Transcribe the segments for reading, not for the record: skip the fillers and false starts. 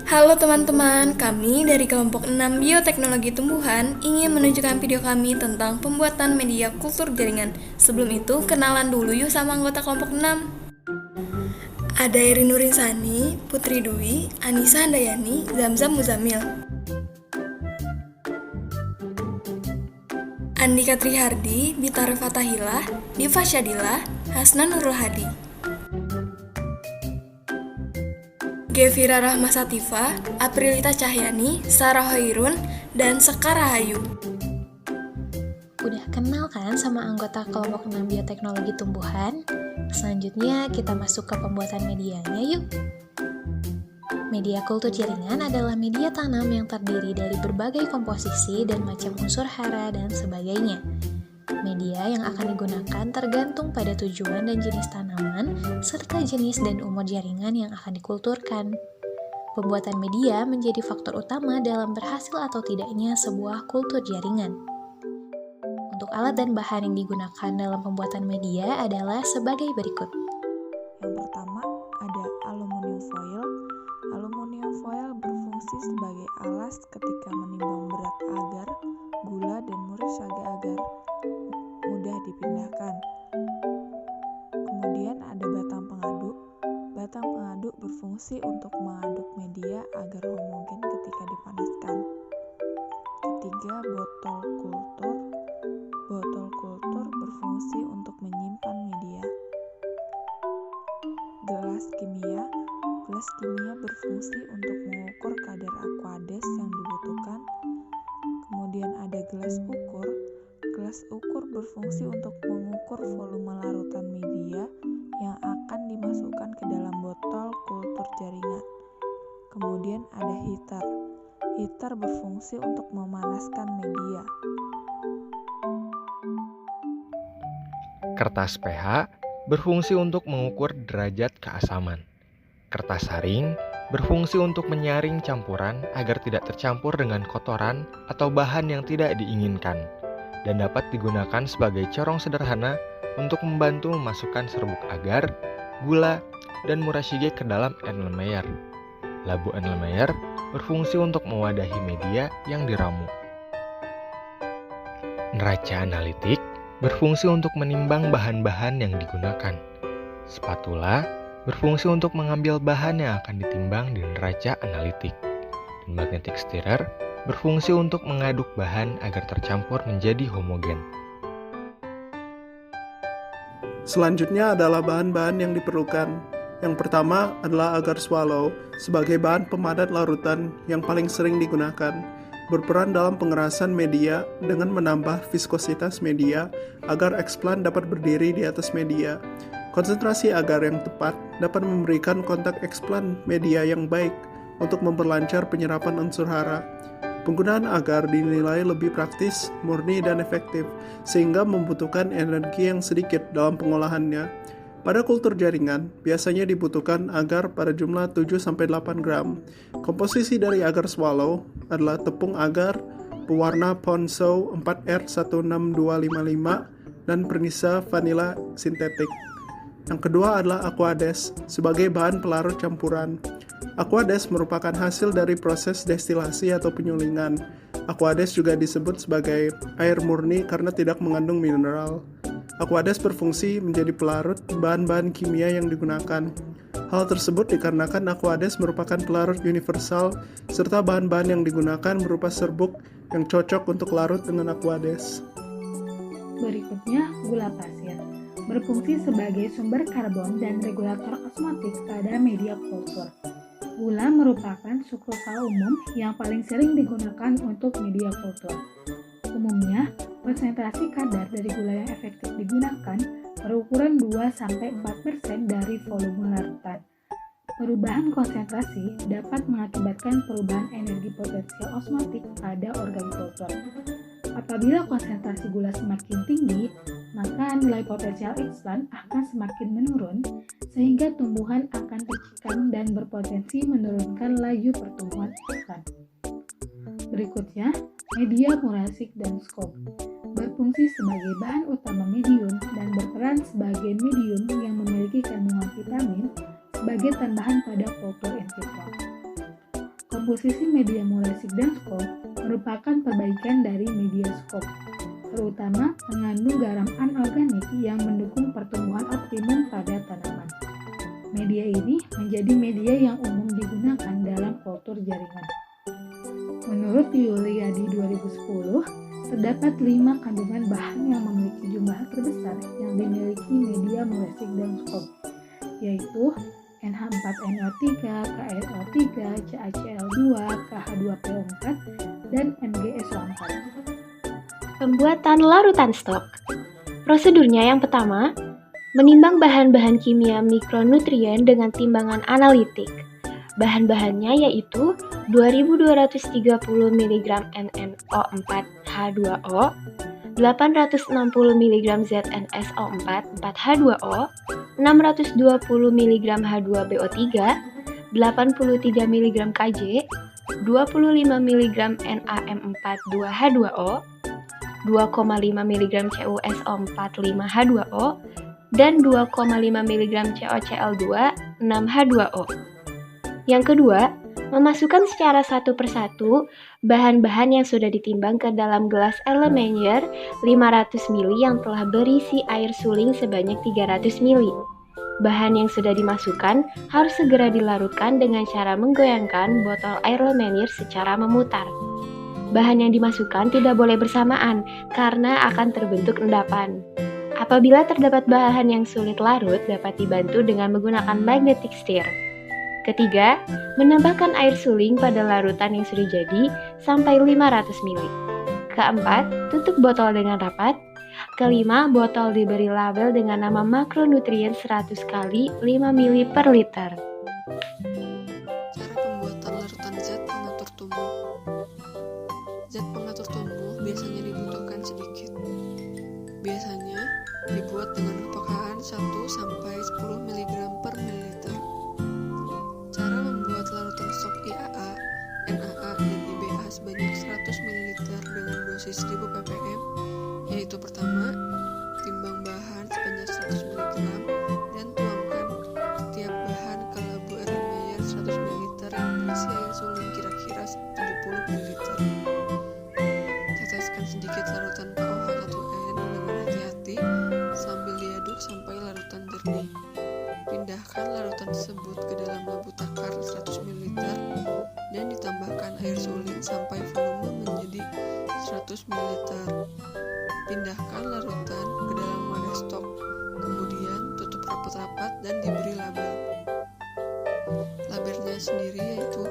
Halo teman-teman, kami dari kelompok 6 Bioteknologi Tumbuhan ingin menunjukkan video kami tentang pembuatan media kultur jaringan. Sebelum itu, kenalan dulu yuk sama anggota kelompok 6. Ada Erin Nurinsani, Putri Dwi, Anissa Handayani, Zamzam Muzamil, Andika Trihardi, Bitar Fatahila, Diva Syadila, Hasnan Nurul Hadi, Gevira Rahma Sativa, Aprilita Cahyani, Sarah Hoirun, dan Sekar Rahayu. Udah kenal kan sama anggota kelompok 6 Bioteknologi Tumbuhan? Selanjutnya kita masuk ke pembuatan medianya yuk. Media kultur jaringan adalah media tanam yang terdiri dari berbagai komposisi dan macam unsur hara dan sebagainya. Media yang akan digunakan tergantung pada tujuan dan jenis tanaman, serta jenis dan umur jaringan yang akan dikulturkan. Pembuatan media menjadi faktor utama dalam berhasil atau tidaknya sebuah kultur jaringan. Untuk alat dan bahan yang digunakan dalam pembuatan media adalah sebagai berikut. Yang pertama ada aluminium foil. Aluminium foil berfungsi sebagai alas ketika menimbang berat agar, gula, dan murisaga agar mudah dipindahkan. Kemudian ada batang pengaduk. Batang pengaduk berfungsi untuk mengaduk media agar homogen ketika dipanaskan. Ketiga, botol kultur. Botol kultur berfungsi untuk menyimpan media. Gelas kimia. Gelas kimia berfungsi untuk mengukur kadar Aquades yang dibutuhkan. Kemudian ada gelas ukur. Gelas ukur berfungsi untuk mengukur volume larutan media yang akan dimasukkan ke dalam botol kultur jaringan. Kemudian ada heater. Heater berfungsi untuk memanaskan media. Kertas pH berfungsi untuk mengukur derajat keasaman. Kertas saring berfungsi untuk menyaring campuran agar tidak tercampur dengan kotoran atau bahan yang tidak diinginkan, dan dapat digunakan sebagai corong sederhana untuk membantu memasukkan serbuk agar, gula, dan murashige ke dalam Erlenmeyer. Labu Erlenmeyer berfungsi untuk mewadahi media yang diramu. Neraca analitik berfungsi untuk menimbang bahan-bahan yang digunakan. Spatula berfungsi untuk mengambil bahan yang akan ditimbang di neraca analitik. Dan magnetic stirrer berfungsi untuk mengaduk bahan agar tercampur menjadi homogen. Selanjutnya adalah bahan-bahan yang diperlukan. Yang pertama adalah agar swallow sebagai bahan pemadat larutan yang paling sering digunakan. Berperan dalam pengerasan media dengan menambah viskositas media agar eksplan dapat berdiri di atas media. Konsentrasi agar yang tepat dapat memberikan kontak eksplan media yang baik untuk memperlancar penyerapan unsur hara. Penggunaan agar dinilai lebih praktis, murni, dan efektif, sehingga membutuhkan energi yang sedikit dalam pengolahannya. Pada kultur jaringan, biasanya dibutuhkan agar pada jumlah 7-8 gram. Komposisi dari agar swallow adalah tepung agar, pewarna Ponceau 4R16255, dan pernisa vanila sintetik. Yang kedua adalah Aquades sebagai bahan pelarut campuran. Aquades merupakan hasil dari proses destilasi atau penyulingan. Aquades juga disebut sebagai air murni karena tidak mengandung mineral. Aquades berfungsi menjadi pelarut bahan-bahan kimia yang digunakan. Hal tersebut dikarenakan Aquades merupakan pelarut universal serta bahan-bahan yang digunakan berupa serbuk yang cocok untuk larut dengan Aquades. Berikutnya, gula pasir berfungsi sebagai sumber karbon dan regulator osmotik pada media kultur. Gula merupakan sukrosa umum yang paling sering digunakan untuk media kultur. Umumnya, konsentrasi kadar dari gula yang efektif digunakan berukuran 2-4% dari volume larutan. Perubahan konsentrasi dapat mengakibatkan perubahan energi potensial osmotik pada organ kultur. Apabila konsentrasi gula semakin tinggi, maka nilai potensial eksplan akan semakin menurun, sehingga tumbuhan akan terkikang dan berpotensi menurunkan laju pertumbuhan eksplan. Berikutnya, media murasik dan skop berfungsi sebagai bahan utama medium dan berperan sebagai medium yang memiliki kandungan vitamin sebagai tambahan pada kultur in vitro. Komposisi media molesik dan skop merupakan perbaikan dari media skop, terutama mengandung garam anorganik yang mendukung pertumbuhan optimum pada tanaman. Media ini menjadi media yang umum digunakan dalam kultur jaringan. Menurut Yuliadi 2010, terdapat 5 kandungan bahan yang memiliki jumlah terbesar yang dimiliki media molesik dan skop, yaitu NH4NO3, KNO3, CaCl2, KH2PO4, dan MgSO4. Pembuatan larutan stok. Prosedurnya yang pertama, menimbang bahan-bahan kimia mikronutrien dengan timbangan analitik. Bahan-bahannya yaitu 2230 mg NNO4H2O, 860 mg ZnSO4 4H2O, 620 mg H2BO3, 83 mg Kj, 25 mg NaM4 2H2O, 2,5 mg CuSO4 5H2O, dan 2,5 mg CoCl2 6H2O. Yang kedua, memasukkan secara satu persatu bahan-bahan yang sudah ditimbang ke dalam gelas Erlenmeyer 500 ml yang telah berisi air suling sebanyak 300 ml. Bahan yang sudah dimasukkan harus segera dilarutkan dengan cara menggoyangkan botol Erlenmeyer secara memutar. Bahan yang dimasukkan tidak boleh bersamaan karena akan terbentuk endapan. Apabila terdapat bahan yang sulit larut, dapat dibantu dengan menggunakan magnetic stir. Ketiga, menambahkan air suling pada larutan yang sudah jadi sampai 500 ml. Keempat, tutup botol dengan rapat. Kelima, botol diberi label dengan nama makronutrien 100 kali 5 ml per liter. Cara pembuatan larutan zat pengatur tumbuh. Zat pengatur tumbuh biasanya dibutuhkan sedikit. Biasanya dibuat dengan kepekaan 1-10 mg per mililiter. Cara membuat larutan stok IAA, NAA, dan IBA sebanyak 100 ml dengan dosis 1000 ppm, yaitu pertama, timbang bahan sebanyak 100 mg dan tuangkan setiap bahan ke labu Erlenmeyer 100 ml yang berisi air suling kira-kira 70 ml. Teteskan sedikit larutan KOH1N dengan hati-hati sambil diaduk sampai larutan jernih. Pindahkan larutan tersebut ke dalam labu takar 100 ml dan ditambahkan air suling sampai volume menjadi 100 ml. Pindahkan larutan ke dalam wadah stok, kemudian tutup rapat-rapat dan diberi label. Labelnya sendiri yaitu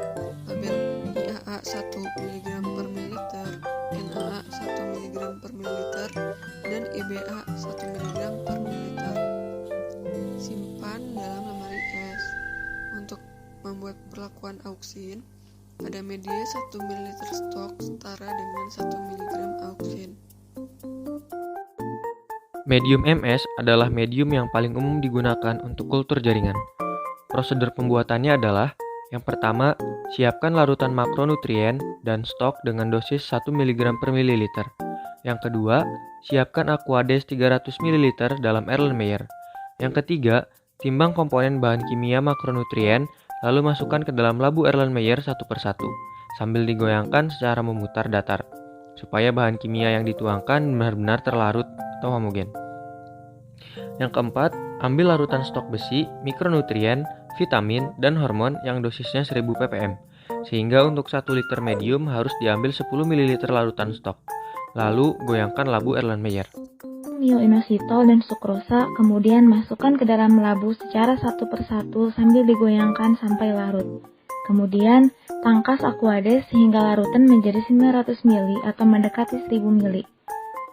label IAA 1 mg per mililiter, NAA 1 mg per mililiter, dan IBA 1 mg per mililiter. Simpan dalam lemari es. Untuk membuat perlakuan auksin, pada media 1 ml stok setara dengan 1 mg auksin. Medium MS adalah medium yang paling umum digunakan untuk kultur jaringan. Prosedur pembuatannya adalah: yang pertama, siapkan larutan makronutrien dan stok dengan dosis 1 mg per mililiter. Yang kedua, siapkan Aquades 300 ml dalam Erlenmeyer. Yang ketiga, timbang komponen bahan kimia makronutrien lalu masukkan ke dalam labu Erlenmeyer satu persatu, sambil digoyangkan secara memutar datar, supaya bahan kimia yang dituangkan benar-benar terlarut atau homogen. Yang keempat, ambil larutan stok besi, mikronutrien, vitamin, dan hormon yang dosisnya 1000 ppm, sehingga untuk 1 liter medium harus diambil 10 ml larutan stok. Lalu, goyangkan labu Erlenmeyer. Myoinositol dan sukrosa kemudian masukkan ke dalam labu secara satu persatu sambil digoyangkan sampai larut. Kemudian, tangkas Aquades sehingga larutan menjadi 900 ml atau mendekati 1000 ml.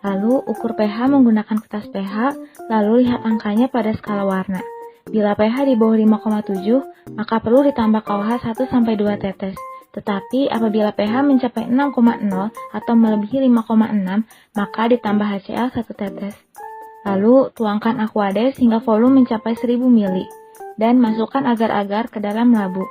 Lalu, ukur pH menggunakan kertas pH, lalu lihat angkanya pada skala warna. Bila pH di bawah 5,7, maka perlu ditambah KOH 1-2 tetes. Tetapi apabila pH mencapai 6,0 atau melebihi 5,6, maka ditambah HCl 1 tetes. Lalu, tuangkan Aquades hingga volume mencapai 1000 ml dan masukkan agar-agar ke dalam labu.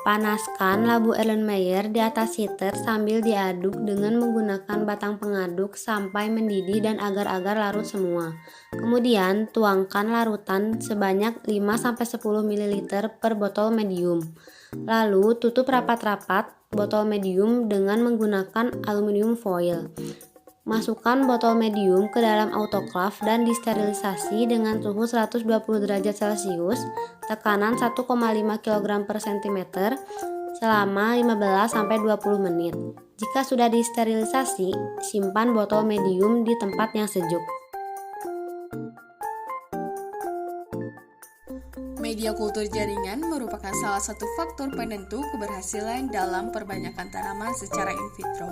Panaskan labu Erlenmeyer di atas heater sambil diaduk dengan menggunakan batang pengaduk sampai mendidih dan agar-agar larut semua. Kemudian tuangkan larutan sebanyak 5-10 ml per botol medium. Lalu tutup rapat-rapat botol medium dengan menggunakan aluminium foil. Masukkan botol medium ke dalam autoclave dan disterilisasi dengan suhu 120 derajat Celcius, tekanan 1,5 kg per cm selama 15-20 menit. Jika sudah disterilisasi, simpan botol medium di tempat yang sejuk. Media kultur jaringan merupakan salah satu faktor penentu keberhasilan dalam perbanyakan tanaman secara in vitro.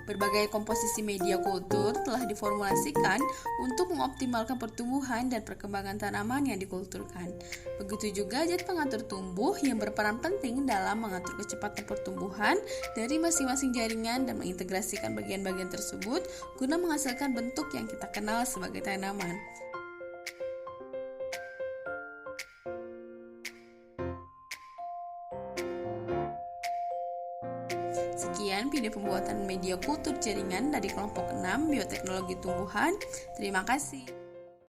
Berbagai komposisi media kultur telah diformulasikan untuk mengoptimalkan pertumbuhan dan perkembangan tanaman yang dikulturkan. Begitu juga zat pengatur tumbuh yang berperan penting dalam mengatur kecepatan pertumbuhan dari masing-masing jaringan dan mengintegrasikan bagian-bagian tersebut guna menghasilkan bentuk yang kita kenal sebagai tanaman. Sekian video pembuatan media kultur jaringan dari kelompok 6 Bioteknologi Tumbuhan. Terima kasih.